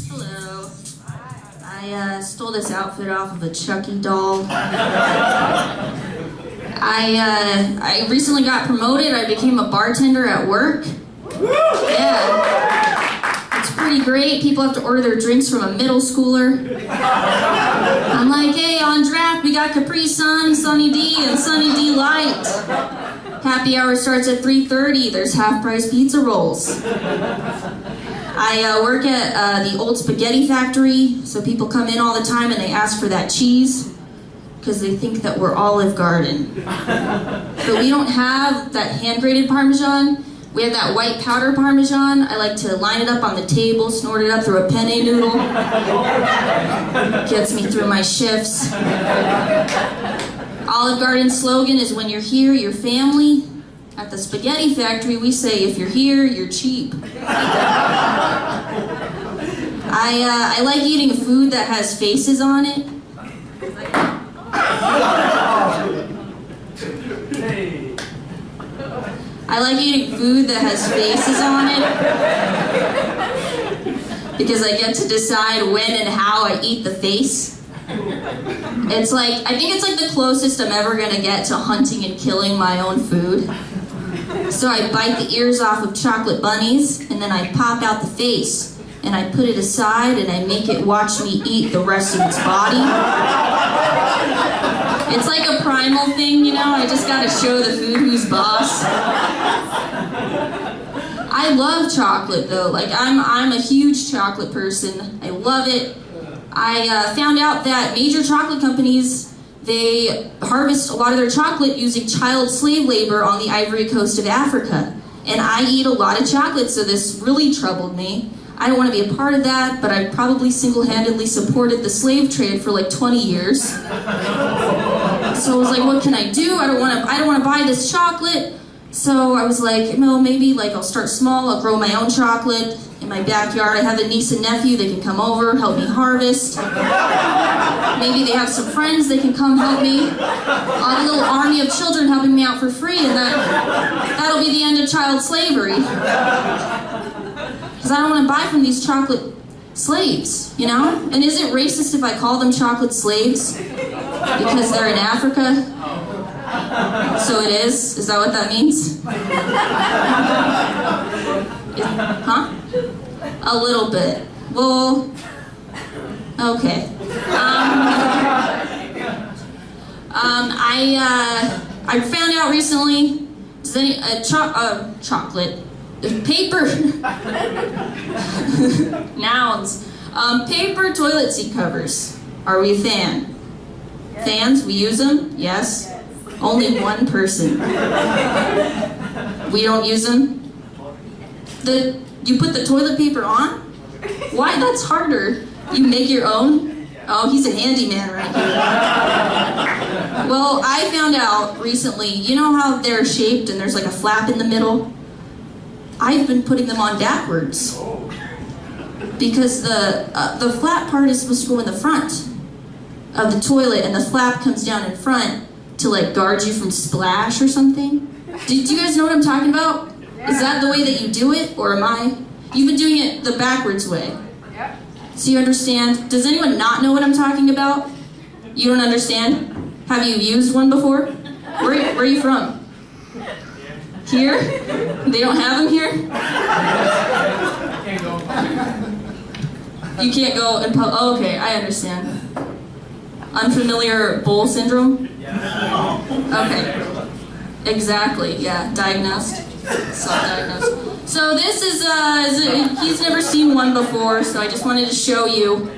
Hello. I stole this outfit off of a Chucky doll. I recently got promoted. I became a bartender at work. Yeah. It's pretty great. People have to order their drinks from a middle schooler. I'm like, hey, on draft we got Capri Sun, Sunny D, and Sunny D Light. Happy hour starts at 3:30. There's half-price pizza rolls. I work at the old spaghetti factory, so people come in all the time and they ask for that cheese because they think that we're Olive Garden. But we don't have that hand-grated Parmesan. We have that white powder Parmesan. I like to line it up on the table, snort it up through a penne noodle. Gets me through my shifts. Olive Garden's slogan is, when you're here, you're family. At the spaghetti factory, we say, if you're here, you're cheap. I like eating food that has faces on it. I like eating food that has faces on it because I get to decide when and how I eat the face. It's like, I think it's like the closest I'm ever gonna get to hunting and killing my own food. So I bite the ears off of chocolate bunnies and then I pop out the face and I put it aside and I make it watch me eat the rest of its body. It's like a primal thing, you know? I just gotta show the food who's boss. I love chocolate though. Like I'm a huge chocolate person. I love it. I found out that major chocolate companies, they harvest a lot of their chocolate using child slave labor on the Ivory Coast of Africa. And I eat a lot of chocolate, so this really troubled me. I don't want to be a part of that, but I probably single-handedly supported the slave trade for like 20 years. So I was like, what can I do? I don't want to buy this chocolate. So I was like, no, maybe like I'll start small. I'll grow my own chocolate in my backyard. I have a niece and nephew. They can come over, help me harvest. Maybe they have some friends. They can come help me. I'll have a little army of children helping me out for free, and that'll be the end of child slavery. Because I don't want to buy from these chocolate slaves, you know? And is it racist if I call them chocolate slaves? Because they're in Africa? So it is? Is that what that means? Huh? A little bit. Well, okay. I found out recently, chocolate, paper, nouns, paper toilet seat covers. Are we a fan? Yes. Fans? We use them? Yes. Only one person. We don't use them? You put the toilet paper on? Why? That's harder. You make your own? Oh, he's a handyman right here. Well, I found out recently, you know how they're shaped and there's like a flap in the middle? I've been putting them on backwards. Because the flap part is supposed to go in the front of the toilet and the flap comes down in front to like guard you from splash or something. Do you guys know what I'm talking about? Is that the way that you do it, or am I? You've been doing it the backwards way. Yep. So you understand? Does anyone not know what I'm talking about? You don't understand? Have you used one before? Where are you from? Here? They don't have them here? You can't go in public. Oh, okay, I understand. Unfamiliar bowel syndrome? Okay. Exactly, yeah, diagnosed. Self-diagnosed. So this is, he's never seen one before, so I just wanted to show you.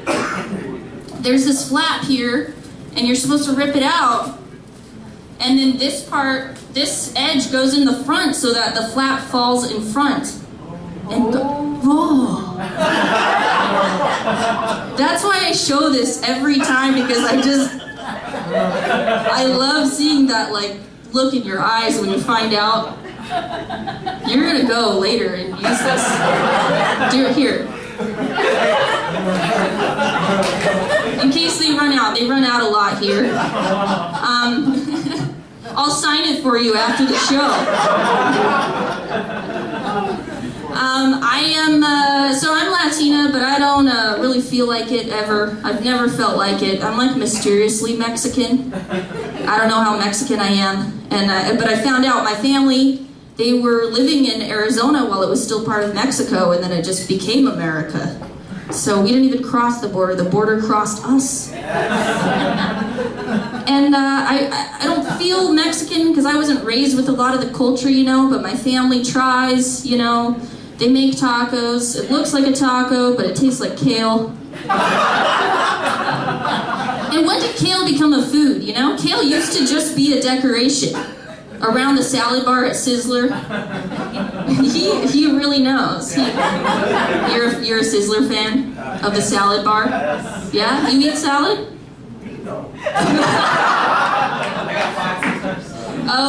There's this flap here, and you're supposed to rip it out, and then this part, this edge goes in the front so that the flap falls in front. And oh. That's why I show this every time, because I love seeing that, like, look in your eyes when you find out. You're gonna go later and use this. Do it here. In case they run out. They run out a lot here. I'll sign it for you after the show. I'm Latina, but I don't really feel like it ever. I've never felt like it. I'm like mysteriously Mexican. I don't know how Mexican I am, but I found out my family, they were living in Arizona while it was still part of Mexico, and then it just became America. So we didn't even cross the border crossed us. And I don't feel Mexican because I wasn't raised with a lot of the culture, but my family tries, They make tacos. It looks like a taco, but it tastes like kale. And when did kale become a food, Kale used to just be a decoration around the salad bar at Sizzler. He really knows. You're a Sizzler fan of the salad bar? Yeah? You eat salad? No.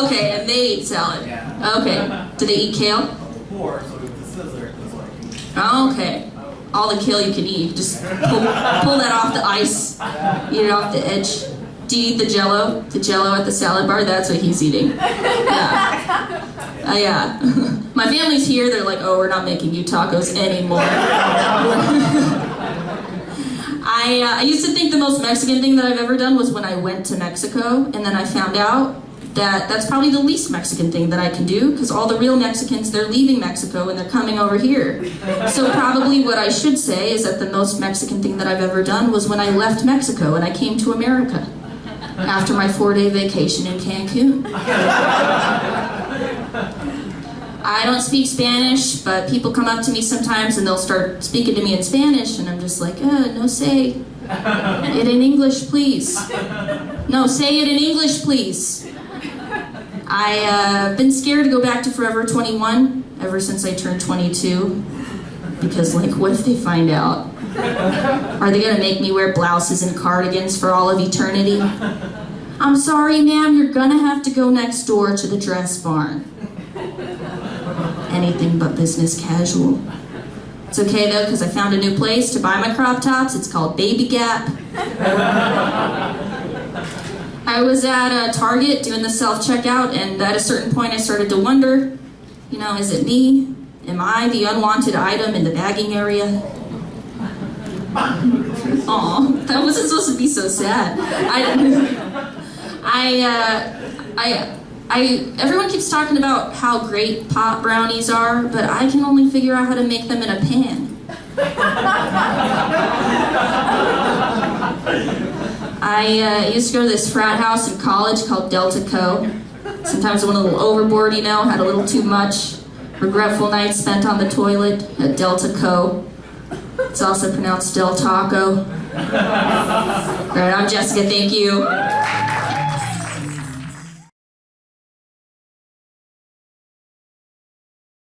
Okay, and they eat salad. Okay. Do they eat kale? More, so with the Sizzler, it's like... Okay. All the kale you can eat. Just pull that off the ice. Eat it off the edge. Do you eat the Jello? The Jello at the salad bar? That's what he's eating. Yeah. Yeah. My family's here. They're like, oh, we're not making you tacos anymore. I used to think the most Mexican thing that I've ever done was when I went to Mexico, and then I found out that that's probably the least Mexican thing that I can do, because all the real Mexicans, they're leaving Mexico and they're coming over here. So probably what I should say is that the most Mexican thing that I've ever done was when I left Mexico and I came to America after my 4-day vacation in Cancun. I don't speak Spanish, but people come up to me sometimes and they'll start speaking to me in Spanish, and I'm just like, no say it in English, please. No, say it in English, please. I've been scared to go back to Forever 21 ever since I turned 22, because what if they find out? Are they gonna make me wear blouses and cardigans for all of eternity? I'm sorry, ma'am, you're gonna have to go next door to the dress barn. Anything but business casual. It's okay though, because I found a new place to buy my crop tops. It's called Baby Gap. I was at Target doing the self-checkout, and at a certain point I started to wonder, is it me? Am I the unwanted item in the bagging area? Aw, that wasn't supposed to be so sad. Everyone keeps talking about how great pot brownies are, but I can only figure out how to make them in a pan. I used to go to this frat house in college called Delta Co. Sometimes I went a little overboard, had a little too much. Regretful nights spent on the toilet at Delta Co. It's also pronounced Del Taco. All right, I'm Jessica, thank you.